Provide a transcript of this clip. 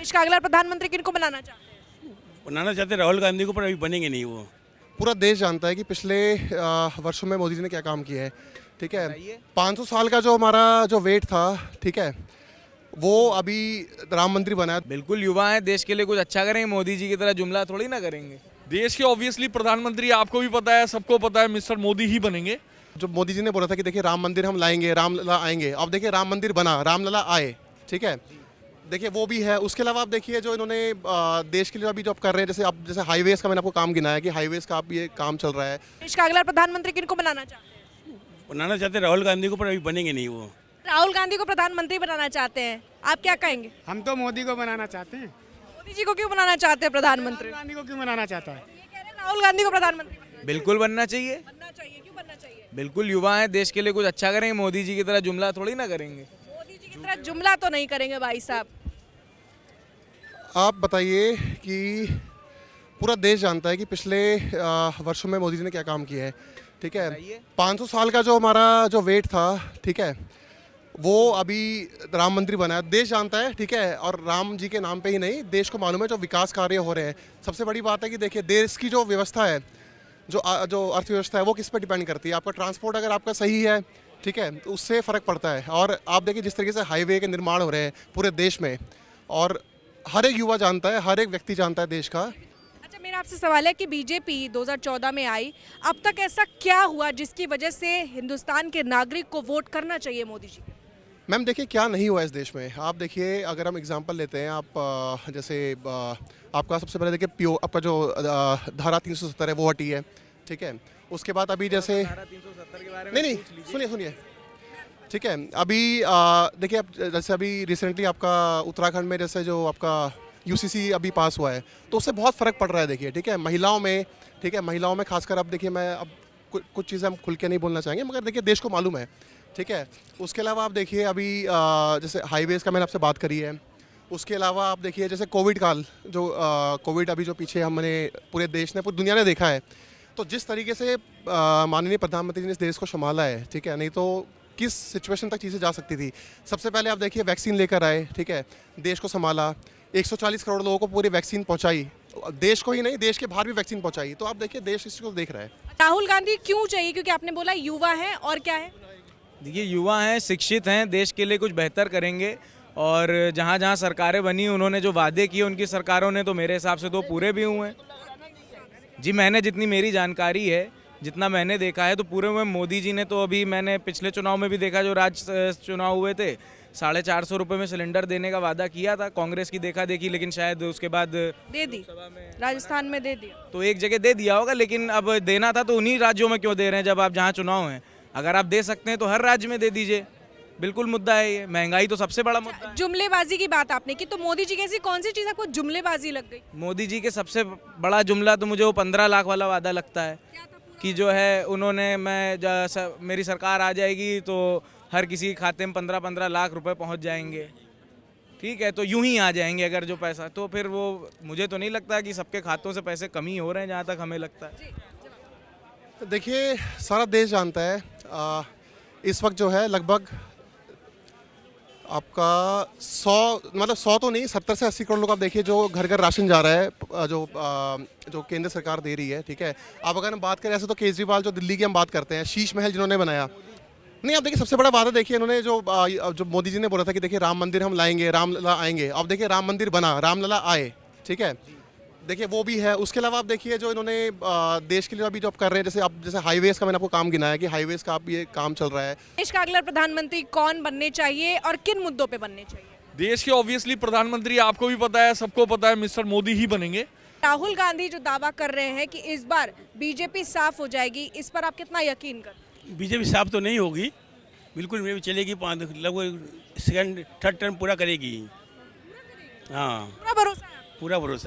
देश का अगला प्रधानमंत्री किनको बनाना चाहते हैं? बनाना चाहते राहुल गांधी को, पर अभी बनेंगे नहीं वो। पूरा देश जानता है कि पिछले वर्षों में मोदी जी ने क्या काम किया है। ठीक है, 500 साल का जो हमारा जो वेट था, ठीक है, वो अभी राम मंदिर बना है। बिल्कुल युवा हैं, देश के लिए कुछ अच्छा करेंगे, मोदी जी की तरह जुमला थोड़ी ना करेंगे। देश के ऑब्वियसली प्रधानमंत्री आपको भी पता है, सबको पता है, मिस्टर मोदी ही बनेंगे। जो मोदी जी ने बोला था कि देखिए राम मंदिर हम लाएंगे, रामलला आएंगे, अब देखिए राम मंदिर बना, रामलला आए। ठीक है, देखिए वो भी है। उसके अलावा आप देखिए जो इन्होंने देश के लिए अभी जो आप कर रहे हैं, जैसे हाईवेज का मैंने आपको काम गिनाया कि हाईवेज का आप ये काम चल रहा है। देश का अगला प्रधानमंत्री किनको बनाना चाहते हैं? बनाना चाहते राहुल गांधी को, पर अभी बनेंगे नहीं वो। राहुल गांधी को प्रधानमंत्री बनाना चाहते हैं, आप क्या कहेंगे? हम तो मोदी को बनाना चाहते हैं। मोदी जी को क्यों बनाना चाहते हैं प्रधानमंत्री? राहुल गांधी को क्यों बनाना चाहता है? ये कह रहे हैं राहुल गांधी को प्रधानमंत्री बिल्कुल बनना चाहिए, बनना चाहिए। क्यों बनना चाहिए? बिल्कुल युवा हैं, देश के लिए कुछ अच्छा करेंगे, मोदी जी की तरह जुमला थोड़ी ना करेंगे। मोदी जी की तरह जुमला तो नहीं करेंगे भाई साहब। आप बताइए कि पूरा देश जानता है कि पिछले वर्षों में मोदी जी ने क्या काम किया है। ठीक है, 500 साल का जो हमारा जो वेट था, ठीक है, वो अभी राम मंदिर बना है। देश जानता है, ठीक है, और राम जी के नाम पे ही नहीं, देश को मालूम है जो विकास कार्य हो रहे हैं। सबसे बड़ी बात है कि देखिए देश की जो व्यवस्था है, जो अर्थव्यवस्था है, वो किस पर डिपेंड करती है। आपका ट्रांसपोर्ट अगर आपका सही है, ठीक है, तो उससे फ़र्क पड़ता है। और आप देखिए जिस तरीके से हाईवे के निर्माण हो रहे हैं पूरे देश में, और हर एक युवा जानता है, हर एक व्यक्ति जानता है देश का। अच्छा, मेरा आपसे सवाल है कि बीजेपी 2014 में आई, अब तक ऐसा क्या हुआ जिसकी वजह से हिंदुस्तान के नागरिक को वोट करना चाहिए मोदी जी? मैम देखिए क्या नहीं हुआ इस देश में। आप देखिए अगर हम एग्जांपल लेते हैं, आप जैसे आपका सबसे पहले देखिए आपका जो धारा 370 है वो हटी है। ठीक है, उसके बाद अभी जैसे नहीं सुनिए, ठीक है, अभी देखिए अब जैसे अभी रिसेंटली आपका उत्तराखंड में जैसे जो आपका यूसीसी अभी पास हुआ है, तो उससे बहुत फ़र्क पड़ रहा है। देखिए ठीक है, महिलाओं में, ठीक है, महिलाओं में खासकर अब देखिए मैं अब कुछ चीज़ें हम खुल के नहीं बोलना चाहेंगे, मगर देखिए देश को मालूम है। ठीक है, उसके अलावा आप देखिए अभी जैसे हाईवेज का मैंने आपसे बात करी है। उसके अलावा आप देखिए जैसे कोविड काल, जो कोविड अभी जो पीछे हमने पूरे देश ने, पूरी दुनिया ने देखा है, तो जिस तरीके से माननीय प्रधानमंत्री ने इस देश को संभाला है, ठीक है, नहीं तो किस सिचुएशन तक चीज़ें जा सकती थी। सबसे पहले आप देखिए वैक्सीन लेकर आए, ठीक है, देश को संभाला, 140 करोड़ लोगों को पूरी वैक्सीन पहुंचाई, देश को ही नहीं देश के बाहर भी वैक्सीन पहुंचाई। तो आप देखिए देश इसको देख रहा है। राहुल गांधी क्यों चाहिए? क्योंकि आपने बोला युवा हैं, और क्या है? देखिए युवा हैं, शिक्षित हैं, देश के लिए कुछ बेहतर करेंगे, और जहाँ जहाँ सरकारें बनी उन्होंने जो वादे किए उनकी सरकारों ने तो मेरे हिसाब से तो पूरे भी हुए हैं जी। मैंने जितनी मेरी जानकारी है, जितना मैंने देखा है, तो पूरे में मोदी जी ने तो अभी मैंने पिछले चुनाव में भी देखा, जो राज्य चुनाव हुए थे, 450 रुपये में सिलेंडर देने का वादा किया था कांग्रेस की देखा देखी, लेकिन शायद उसके बाद दे दी, राजस्थान में दे दिया, तो एक जगह दे दिया होगा, लेकिन अब देना था तो उन्हीं राज्यों में क्यों दे रहे हैं जब आप जहाँ चुनाव हैं? अगर आप दे सकते हैं तो हर राज्य में दे दीजिए। बिल्कुल मुद्दा है ये, महंगाई तो सबसे बड़ा मुद्दा है। जुमलेबाजी की बात आपने की, तो मोदी जी कैसी कौन सी चीज़ आपको जुमलेबाजी लग गई? मोदी जी के सबसे बड़ा जुमला तो मुझे वो 15 लाख वाला वादा लगता है कि जो है उन्होंने मेरी सरकार आ जाएगी तो हर किसी के खाते में 15-15 लाख रुपए पहुंच जाएंगे। ठीक है, तो यूं ही आ जाएंगे अगर जो पैसा, तो फिर वो मुझे तो नहीं लगता कि सबके खातों से पैसे कम ही हो रहे हैं, जहाँ तक हमें लगता है। देखिए सारा देश जानता है इस वक्त जो है लगभग आपका 100 तो नहीं, 70 से 80 करोड़ लोग आप देखिए जो घर घर राशन जा रहा है, जो केंद्र सरकार दे रही है। ठीक है, अब अगर हम बात करें ऐसे तो केजरीवाल जो दिल्ली की हम बात करते हैं, शीश महल जिन्होंने बनाया, नहीं आप देखिए सबसे बड़ा वादा देखिए इन्होंने जो मोदी जी ने बोला था कि देखिए राम मंदिर हम लाएंगे, रामलला आएंगे, अब देखिए राम मंदिर बना, रामलला आए। ठीक है, देखिए वो भी है। उसके अलावा आप देखिए जो इन्होंने देश के लिए अभी जो आप कर रहे हैं, जैसे हाईवेज का मैंने आपको काम गिनाया कि हाईवेज का आप ये काम चल रहा है। देश का अगला प्रधानमंत्री कौन बनने चाहिए और किन मुद्दों पे बनने चाहिए? देश के ऑब्वियसली प्रधानमंत्री आपको भी पता है, सबको पता है, मिस्टर मोदी ही बनेंगे। राहुल गांधी जो दावा कर रहे हैं कि इस बार बीजेपी साफ हो जाएगी, इस पर आप कितना यकीन करते हैं? बीजेपी साफ तो नहीं होगी, बिल्कुल भी चलेगी, लगभग सेकंड थर्ड टर्म पूरा करेगी। हाँ, पूरा भरोसा है? पूरा भरोसा है।